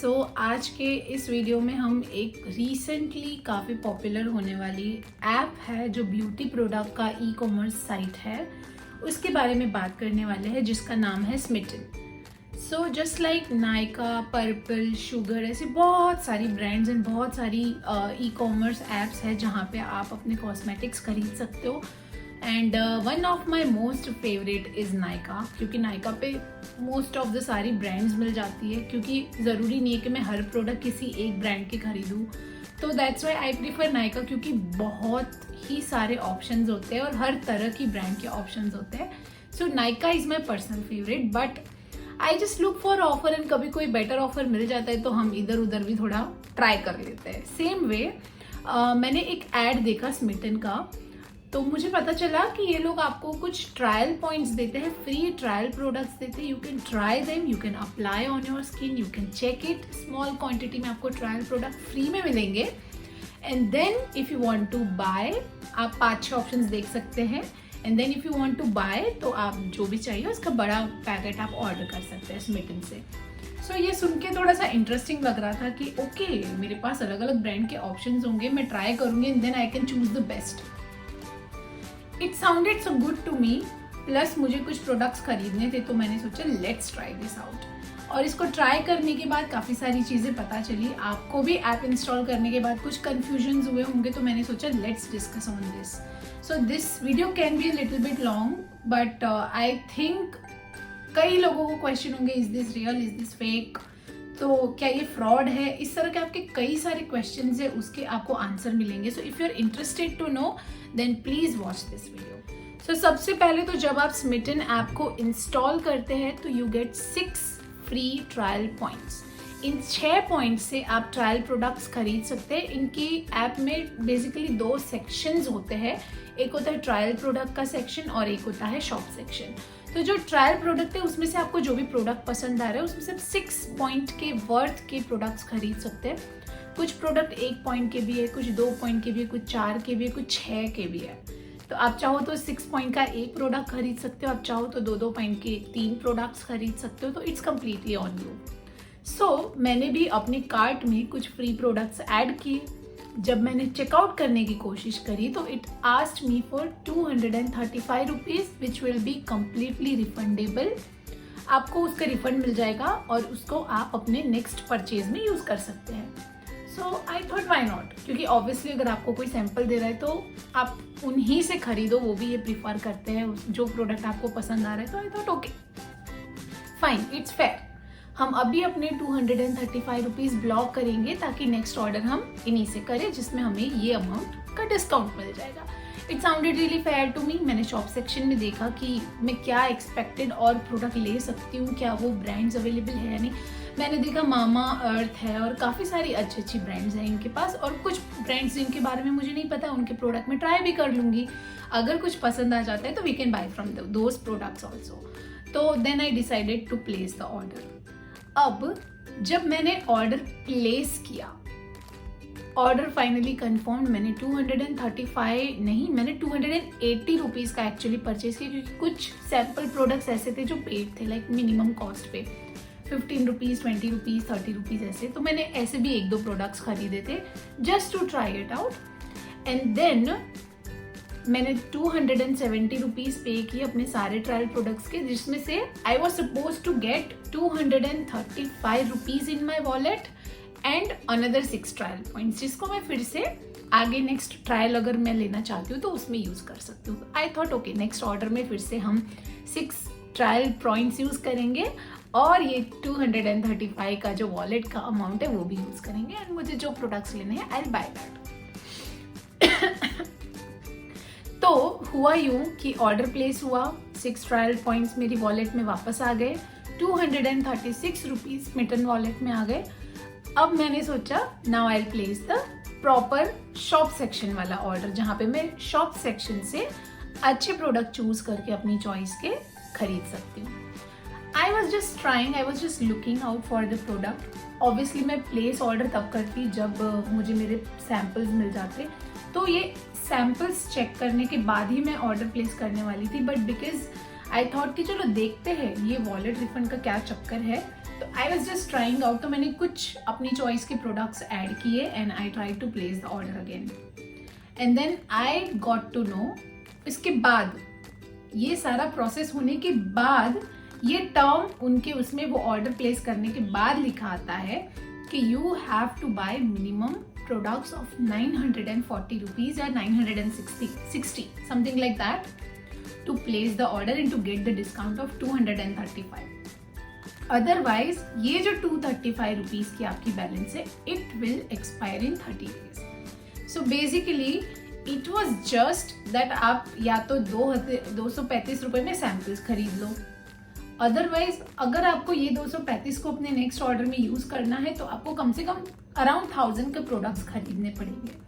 आज के इस वीडियो में हम एक रिसेंटली काफ़ी पॉपुलर होने वाली ऐप है जो ब्यूटी प्रोडक्ट का ई कॉमर्स साइट है, उसके बारे में बात करने वाले हैं जिसका नाम है Smitten. So just like Nykaa, Purple, Sugar, ऐसी बहुत सारी ब्रांड्स एंड बहुत सारी ई कॉमर्स ऐप्स है जहाँ पे आप अपने कॉस्मेटिक्स खरीद सकते हो। And one of my most favourite is Nykaa, क्योंकि नायका पे मोस्ट ऑफ द सारी ब्रांड्स मिल जाती है, क्योंकि ज़रूरी नहीं है कि मैं हर प्रोडक्ट किसी एक ब्रांड के खरीदूँ। तो that's why I prefer Nykaa, क्योंकि बहुत ही सारे ऑप्शंस होते हैं और हर तरह की ब्रांड के ऑप्शंस होते हैं। So Nykaa is my personal favourite, but I just look for offer and कभी कोई बेटर ऑफर मिल जाता है तो हम इधर उधर भी थोड़ा ट्राई कर लेते हैं। सेम वे मैंने एक ऐड देखा स्मिटन का, तो मुझे पता चला कि ये लोग आपको कुछ ट्रायल पॉइंट्स देते हैं, फ्री ट्रायल प्रोडक्ट्स देते हैं। You can try them, you can apply on your skin, you can check it. Small quantity में आपको ट्रायल प्रोडक्ट फ्री में मिलेंगे। And then if you want to buy, आप 5-6 options देख सकते हैं। And then if you want to buy, तो आप जो भी चाहिए उसका बड़ा पैकेट आप ऑर्डर कर सकते हैं स्मिटन से। सो ये सुन के थोड़ा सा इंटरेस्टिंग लग रहा था कि ओके, मेरे पास अलग अलग ब्रांड के ऑप्शंस होंगे, मैं ट्राई करूँगी and then I can choose the best. It sounded so good to me. Plus मुझे कुछ प्रोडक्ट्स खरीदने थे तो मैंने सोचा लेट्स ट्राई दिस आउट। और इसको ट्राई करने के बाद काफ़ी सारी चीज़ें पता चली। आपको भी ऐप इंस्टॉल करने के बाद कुछ कन्फ्यूजन्स हुए होंगे, तो मैंने सोचा let's discuss on this. So this video can be a little bit long, but I think कई लोगों को क्वेश्चन होंगे, is this real, is this fake, तो क्या ये फ्रॉड है, इस तरह के आपके कई सारे क्वेश्चंस है, उसके आपको आंसर मिलेंगे। So if you are interested to know then please watch this video. So सबसे पहले तो जब आप स्मिटन ऐप को इंस्टॉल करते हैं तो you get 6 free trial points. In 6 points से आप ट्रायल प्रोडक्ट्स खरीद सकते हैं। इनकी ऐप में बेसिकली 2 सेक्शंस होते हैं, एक होता है ट्रायल प्रोडक्ट का सेक्शन और एक होता है शॉप सेक्शन। तो जो ट्रायल प्रोडक्ट है उसमें से आपको जो भी प्रोडक्ट पसंद आ रहा है उसमें से 6 पॉइंट के वर्थ के प्रोडक्ट्स खरीद सकते हैं। कुछ प्रोडक्ट 1 पॉइंट के भी है, कुछ 2 पॉइंट के भी है, कुछ 4 के भी है, कुछ 6 के भी है। तो आप चाहो तो 6 पॉइंट का एक प्रोडक्ट खरीद सकते हो, आप चाहो तो 2-2 पॉइंट के 3 प्रोडक्ट्स खरीद सकते हो। तो इट्स कम्प्लीटली ऑन यू। सो मैंने भी अपने कार्ट में कुछ फ्री प्रोडक्ट्स ऐड किए। जब मैंने चेकआउट करने की कोशिश करी तो it asked me for 235 rupees which will be completely refundable. आपको उसका रिफंड मिल जाएगा और उसको आप अपने नेक्स्ट परचेज में यूज़ कर सकते हैं। सो आई थॉट वाई नॉट, क्योंकि ऑब्वियसली अगर आपको कोई सैंपल दे रहा है तो आप उन्हीं से खरीदो, वो भी ये प्रीफर करते हैं जो प्रोडक्ट आपको पसंद आ रहा है। तो I thought okay fine, it's fair. हम अभी अपने 235 रुपीज़ ब्लॉक करेंगे ताकि नेक्स्ट ऑर्डर हम इन्हीं से करें, जिसमें हमें ये अमाउंट का डिस्काउंट मिल जाएगा। It sounded really fair to me. मैंने शॉप सेक्शन में देखा कि मैं क्या एक्सपेक्टेड और प्रोडक्ट ले सकती हूँ, क्या वो ब्रांड्स अवेलेबल है या नहीं। मैंने देखा मामा अर्थ है और काफ़ी सारी अच्छी अच्छी ब्रांड्स हैं इनके पास, और कुछ ब्रांड्स जिनके बारे में मुझे नहीं पता उनके प्रोडक्ट में ट्राई भी कर लूँगी। अगर कुछ पसंद आ जाता है तो we can buy from those products also. तो then I decided to place the order. अब जब मैंने ऑर्डर प्लेस किया, ऑर्डर फाइनली कंफर्म, मैंने 235 नहीं, मैंने 280 रुपीज़ का एक्चुअली परचेज किया, क्योंकि कुछ सैम्पल प्रोडक्ट्स ऐसे थे जो पेड थे, लाइक मिनिमम कॉस्ट पे 15 रुपीज़, 20 रुपीज़, 30 रुपीज़ ऐसे। तो मैंने ऐसे भी 1-2 प्रोडक्ट्स खरीदे थे just to try it out. And then मैंने 270 रुपीज़ पे किए अपने सारे ट्रायल प्रोडक्ट्स के, जिसमें से I was suppose to get 235 rupees in my wallet and another 6 trial points, जिसको मैं फिर से आगे नेक्स्ट ट्रायल अगर मैं लेना चाहती हूँ तो उसमें यूज़ कर सकती हूँ। आई थॉट ओके, नेक्स्ट ऑर्डर में फिर से हम 6 ट्रायल पॉइंट्स यूज़ करेंगे और ये 235 का जो वॉलेट का अमाउंट है वो भी यूज़ करेंगे, एंड मुझे जो प्रोडक्ट्स लेने हैं आई विल बाय दैट। तो हुआ यूँ कि ऑर्डर प्लेस हुआ, 6 ट्रायल पॉइंट्स मेरी वॉलेट में वापस आ गए, 236 रुपीज़ स्मिटन वॉलेट में आ गए। अब मैंने सोचा now I will place the proper shop section वाला ऑर्डर, जहाँ पे मैं शॉप सेक्शन से अच्छे प्रोडक्ट चूज करके अपनी चॉइस के खरीद सकती हूँ। आई was just trying, I was just looking out for the product. Obviously मैं प्लेस ऑर्डर तब करती जब मुझे मेरे सैम्पल्स मिल जाते, तो ये सैम्पल्स चेक करने के बाद ही मैं ऑर्डर प्लेस करने वाली थी। बट बिकॉज आई थॉट कि चलो देखते हैं ये वॉलेट रिफंड का क्या चक्कर है, तो तो I was just trying out, तो मैंने कुछ अपनी चॉइस के प्रोडक्ट्स ऐड किए and I try to place the order again and then I got to know, इसके बाद ये सारा प्रोसेस होने के बाद ये टर्म उनके उसमें वो ऑर्डर प्लेस करने के बाद लिखा आता है कि you have to buy minimum products of 940 rupees या 960 something like that to place the order and to get the discount of 235. Otherwise ये जो 235 रुपीज की आपकी बैलेंस है, it will expire in 30 days. So basically it was just that आप या तो 235 रुपए में सैम्पल्स खरीद लो, अदरवाइज अगर आपको ये 235 को अपने नेक्स्ट ऑर्डर में यूज करना है तो आपको कम से कम अराउंड 1000 के प्रोडक्ट्स खरीदने पड़ेंगे.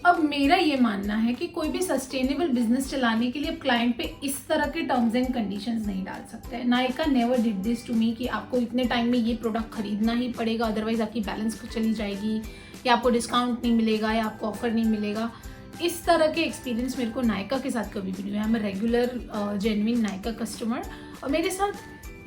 अब मेरा ये मानना है कि कोई भी सस्टेनेबल बिजनेस चलाने के लिए क्लाइंट पे इस तरह के टर्म्स एंड कंडीशंस नहीं डाल सकते हैं. Nykaa never did this to me कि आपको इतने टाइम में ये प्रोडक्ट खरीदना ही पड़ेगा, अदरवाइज आपकी बैलेंस चली जाएगी या आपको डिस्काउंट नहीं मिलेगा या आपको ऑफर नहीं मिलेगा. इस तरह के एक्सपीरियंस मेरे को नायका के साथ कभी भी नहीं हुआ. I am a regular genuine Nykaa customer और मेरे साथ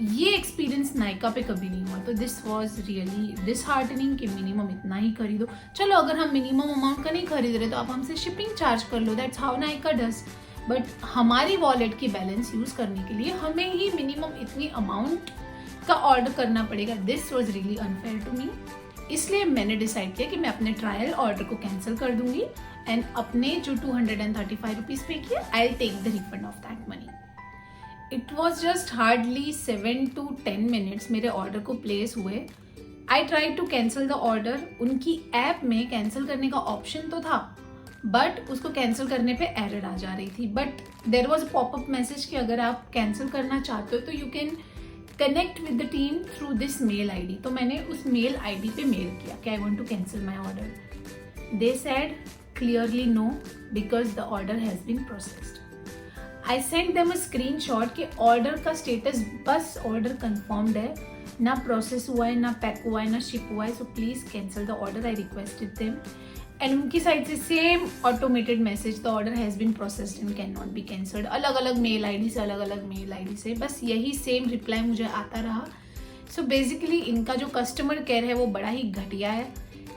ये एक्सपीरियंस नायका पे कभी नहीं हुआ. तो दिस वॉज रियली डिसहार्टनिंग कि मिनिमम इतना ही खरीदो. चलो अगर हम मिनिमम अमाउंट का नहीं खरीद रहे तो आप हमसे शिपिंग चार्ज कर लो, that's how Nykaa does. But हमारी वॉलेट की बैलेंस यूज करने के लिए हमें ही मिनिमम इतनी अमाउंट का ऑर्डर करना पड़ेगा. This was really unfair to me. इसलिए मैंने डिसाइड किया कि मैं अपने ट्रायल ऑर्डर को कैंसिल कर दूंगी एंड अपने जो 235 रुपीज पे किया, I will take the refund of that money. It was just hardly 7 to 10 minutes मेरे ऑर्डर को प्लेस हुए. I try to cancel the order. उनकी ऐप में कैंसिल करने का ऑप्शन तो था बट उसको कैंसिल करने पे एरर आ जा रही थी. But there was popup message कि अगर आप कैंसिल करना चाहते हो तो you can connect with the team through this mail ID. तो मैंने उस मेल ID पे मेल किया कि I want to cancel my order. They said clearly no because the order has been processed. I send them a screenshot कि order का status बस order confirmed है, ना प्रोसेस हुआ है, ना पैक हुआ है, ना शिप हुआ है. So please cancel the order. I requested them and उनकी साइड से same automated message, the order has been processed and can not be cancelled. अलग अलग मेल ID से, अलग अलग मेल ID से बस यही सेम रिप्लाई मुझे आता रहा. सो बेसिकली इनका जो कस्टमर केयर है वो बड़ा ही घटिया है.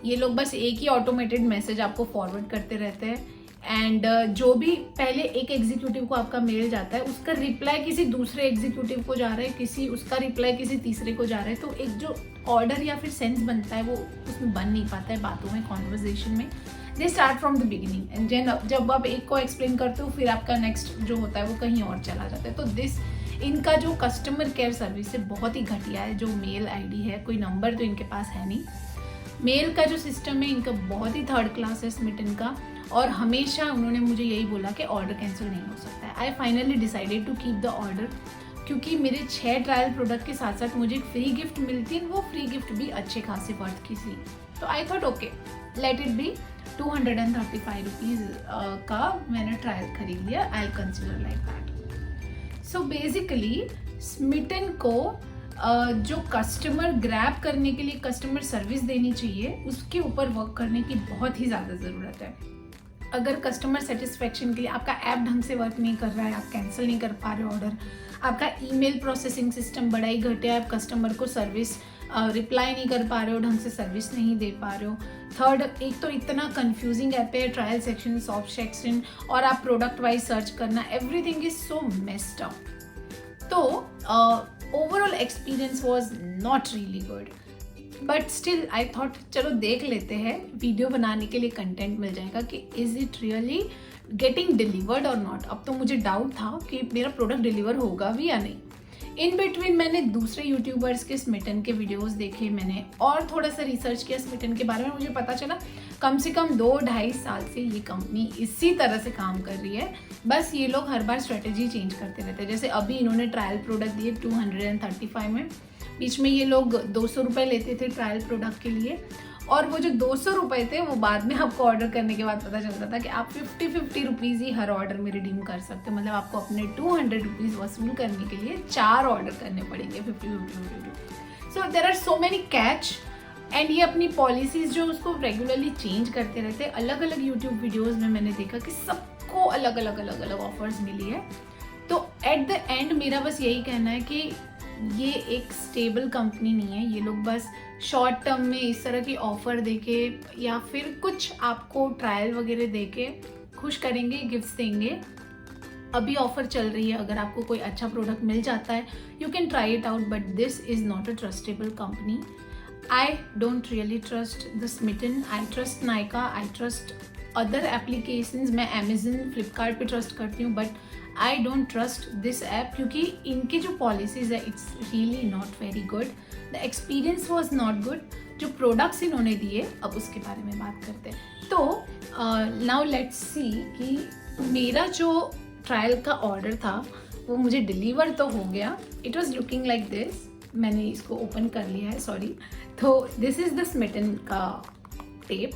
ये लोग बस एक ही ऑटोमेटेड मैसेज आपको फॉरवर्ड करते रहते हैं एंड जो भी पहले एक एग्जीक्यूटिव को आपका मेल जाता है उसका रिप्लाई किसी दूसरे एग्जीक्यूटिव को जा रहा है, उसका रिप्लाई किसी तीसरे को जा रहा है. तो एक जो ऑर्डर या फिर सेंस बनता है वो उसमें बन नहीं पाता है बातों में, कॉन्वर्जेशन में. They start from the beginning and जब आप एक को एक्सप्लेन करते हो फिर आपका नेक्स्ट जो होता है वो कहीं और चला जाता है. तो दिस इनका जो कस्टमर केयर सर्विस है बहुत ही घटिया है. जो मेल ID है, कोई नंबर तो इनके पास है नहीं. मेल का जो सिस्टम है इनका बहुत ही थर्ड क्लास है स्मिटन का. और हमेशा उन्होंने मुझे यही बोला कि ऑर्डर कैंसिल नहीं हो सकता है. I finally decided to keep the order क्योंकि मेरे 6 ट्रायल प्रोडक्ट के साथ साथ मुझे एक फ्री गिफ्ट मिलती है. वो फ्री गिफ्ट भी अच्छे खासे वर्थ की थी. तो I thought okay let it be 235 rupees का मैंने ट्रायल खरीद लिया. I will consider like that. So basically Smytten को जो कस्टमर ग्रैब करने के लिए कस्टमर सर्विस देनी चाहिए उसके ऊपर वर्क करने की बहुत ही ज़्यादा ज़रूरत है. अगर कस्टमर सेटिस्फेक्शन के लिए आपका ऐप ढंग से वर्क नहीं कर रहा है, आप कैंसिल नहीं कर पा रहे ऑर्डर, आपका ईमेल प्रोसेसिंग सिस्टम बड़ा ही घटिया है, आप कस्टमर को सर्विस रिप्लाई नहीं कर पा रहे हो, ढंग से सर्विस नहीं दे पा रहे हो. थर्ड, एक तो इतना कंफ्यूजिंग ऐप है, ट्रायल सेक्शन, सॉफ्ट सेक्शन और आप प्रोडक्ट वाइज सर्च करना, everything is so messed up. तो overall experience was not really good. But still I thought चलो देख लेते हैं, वीडियो बनाने के लिए कंटेंट मिल जाएगा कि is it really getting delivered और नॉट. अब तो मुझे डाउट था कि मेरा प्रोडक्ट डिलीवर होगा भी या नहीं. इन बिटवीन मैंने दूसरे यूट्यूबर्स के स्मिटन के वीडियोस देखे, मैंने और थोड़ा सा रिसर्च किया स्मिटन के बारे में. मुझे पता चला कम से कम 2-2.5 साल से ये कंपनी इसी तरह से काम कर रही है. बस ये लोग हर बार स्ट्रेटेजी चेंज करते रहते हैं. जैसे अभी इन्होंने ट्रायल प्रोडक्ट दिए 235 में, बीच में ये लोग 200 रुपये लेते थे ट्रायल प्रोडक्ट के लिए और वो जो 200 रुपये थे वो बाद में आपको ऑर्डर करने के बाद पता चलता था कि आप 50 रुपीज़ ही हर ऑर्डर में रिडीम कर सकते हो. मतलब आपको अपने 200 रुपीज़ वसूल करने के लिए 4 ऑर्डर करने पड़ेंगे 50. So there are so many catch and ये अपनी पॉलिसीज जो उसको रेगुलरली चेंज करते रहते हैं. अलग अलग यूट्यूब वीडियोज़ में मैंने देखा कि सबको अलग अलग ऑफर्स मिली है. तो एट द एंड मेरा बस यही कहना है कि ये एक स्टेबल कंपनी नहीं है। ये लोग बस शॉर्ट टर्म में इस तरह की ऑफर देके या फिर कुछ आपको ट्रायल वगैरह देके खुश करेंगे, गिफ्ट्स देंगे। अभी ऑफर चल रही है, अगर आपको कोई अच्छा प्रोडक्ट मिल जाता है you can try it out, but this is not a trustable company. I don't really trust the Smytten, I trust Nykaa, I trust other applications. मैं अमेजन, फ्लिपकार्ट पे ट्रस्ट करती हूँ, but I don't trust this app क्योंकि इनके जो policies है it's really not very good. The experience was not good. जो products इन्होंने दिए अब उसके बारे में बात करते हैं। तो नाउ लेट्स सी कि मेरा जो ट्रायल का ऑर्डर था वो मुझे डिलीवर तो हो गया। It was looking like this. मैंने इसको ओपन कर लिया है, सॉरी। तो दिस इज़ द स्मिटन का टेप,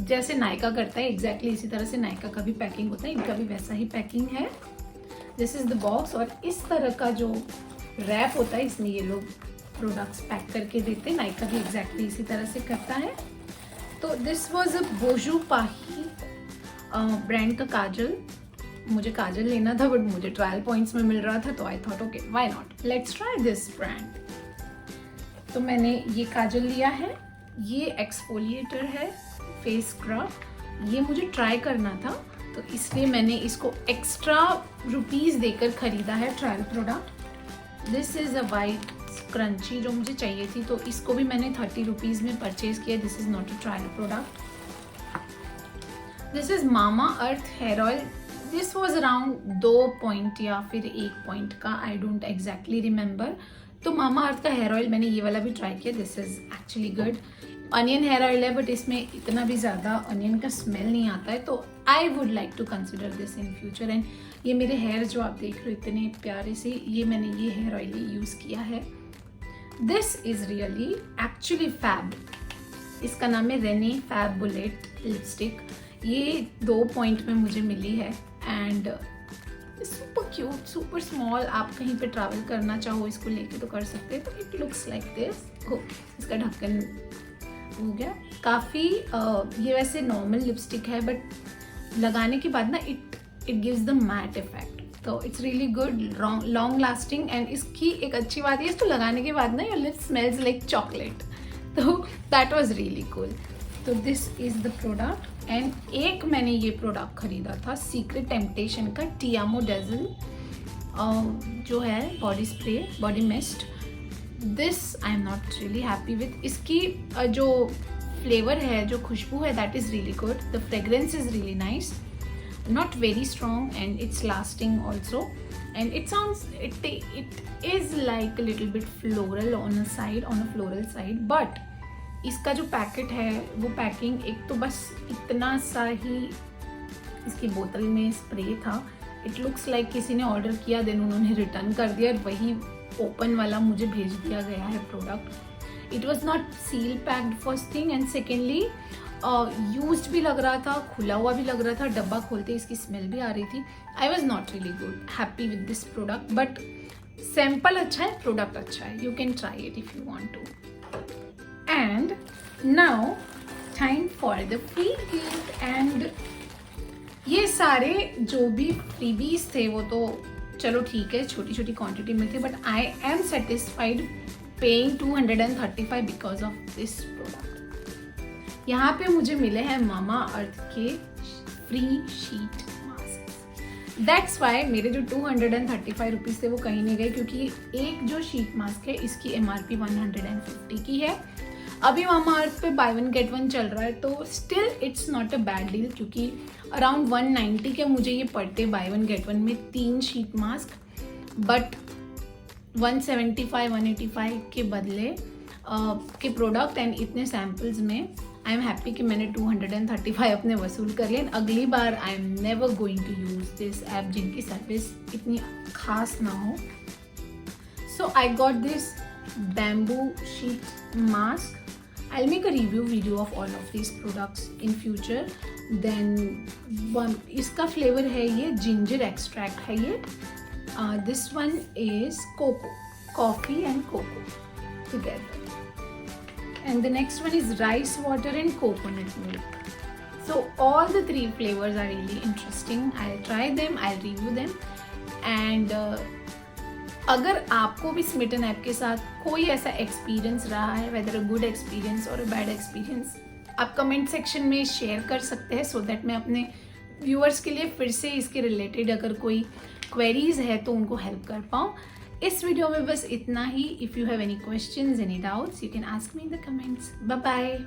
जैसे नायका करता है एग्जैक्टली इसी तरह से नायका का भी पैकिंग होता है, इनका भी वैसा ही पैकिंग है। दिस इज़ द बॉक्स, और इस तरह का जो रैप होता है इसमें ये लोग प्रोडक्ट्स पैक करके देते हैं। नायका भी एग्जैक्टली इसी तरह से करता है। तो दिस वॉज अ बोजू पाही ब्रांड का काजल। मुझे काजल लेना था बट मुझे ट्रायल पॉइंट्स में मिल रहा था, तो I thought okay why not, let's try this brand. तो मैंने ये काजल लिया है, ये एक्सफोलिएटर है, फेस स्क्रब। ये मुझे ट्राई करना था तो इसलिए मैंने इसको एक्स्ट्रा रुपीज़ देकर ख़रीदा है trial product. This is a white crunchy जो मुझे चाहिए थी, तो इसको भी मैंने 30 रुपीज़ में परचेज़ किया। This is not a trial product. This is Mamaearth hair oil. This was around 2 point या फिर 1 पॉइंट का, आई डोंट एग्जैक्टली रिमेंबर। तो मामा अर्थ का हेयर ऑयल मैंने ये वाला भी ट्राई किया। This is actually good. Onion hair oil है बट इसमें इतना भी ज़्यादा अनियन का स्मेल नहीं आता है, तो I would like to consider this in future. And ये मेरे हेयर जो आप देख रहे हो इतने प्यारे से, ये मैंने ये हेयर ऑयल यूज़ किया है। This is really actually fab. इसका नाम है रेने फैब बुलेट लिपस्टिक। ये 2 पॉइंट में मुझे मिली है and super cute, super small. आप कहीं पे ट्रैवल करना चाहो इसको लेके तो कर सकते हैं। तो इट लुक्स लाइक दिस। ओ, इसका ढक्कन हो गया। काफ़ी ये वैसे नॉर्मल लिपस्टिक है बट लगाने के बाद ना it gives the matte effect, तो it's really good, long lasting. And इसकी एक अच्छी बात ये, इसको लगाने के बाद ना your lips smells like chocolate, तो दैट वाज रियली कूल। तो this is the product. And एक मैंने ये प्रोडक्ट खरीदा था सीक्रेट टेम्पटेशन का टियामो डेजल जो है body spray, body mist. This I am not really happy with. इसकी जो फ्लेवर है, जो खुशबू है, that is really good. The fragrance is really nice, not very strong, and it's lasting also, and it sounds, it is like a little bit floral on a floral side, but इसका जो packet है वो packing, एक तो बस इतना सा ही इसकी बोतल में स्प्रे था। इट लुक्स लाइक किसी ने ऑर्डर किया देन उन्होंने रिटर्न कर दिया, वही ओपन वाला मुझे भेज दिया गया है product. It was not seal packed first thing, and secondly used भी लग रहा था, खुला हुआ भी लग रहा था, डब्बा खोलते इसकी स्मेल भी आ रही थी। I was not really good happy with this product, but sample अच्छा है, प्रोडक्ट अच्छा है, you can try it if you want to. And now time for the free gift. And ये सारे जो भी फ्रीबीज थे वो तो चलो ठीक है, छोटी छोटी क्वांटिटी में थे, but I am satisfied paying 235 because of this product. यहाँ पे मुझे मिले हैं मामा अर्थ के free sheet mask. That's why मेरे जो 235 रुपीज़ थे वो कहीं नहीं गए, क्योंकि एक जो शीट मास्क है इसकी MRP 150 की है। अभी मामा अर्थ पे बाय 1 गेट 1 चल रहा है, तो still it's not a bad deal, क्योंकि अराउंड 190 के मुझे ये पड़ते बाय 1 गेट 1 में 3 शीट मास्क, बट 175-185 के बदले के प्रोडक्ट एंड इतने सैम्पल्स में आई एम हैप्पी कि मैंने 235 अपने वसूल कर लिए। अगली बार I am never going to use this app जिनकी सर्विस इतनी खास ना हो। So I got this bamboo sheet mask. I'll make a review video of all of these products in future. Then इसका फ्लेवर है ये जिंजर एक्सट्रैक्ट है ये। This one is cocoa, coffee and cocoa together. And the next one is rice water and coconut milk. So all the 3 flavors are really interesting. I'll try them, I'll review them. And अगर आपको भी Smitten app के साथ कोई ऐसा experience रहा है, weather a good experience और अ बैड एक्सपीरियंस, आप कमेंट सेक्शन में शेयर कर सकते हैं, सो दैट मैं अपने व्यूअर्स के लिए फिर से इसके रिलेटेड अगर कोई क्वेरीज है तो उनको हेल्प कर पाऊँ। इस वीडियो में बस इतना ही। If you have any questions, any doubts, you can ask me in the comments. Bye bye.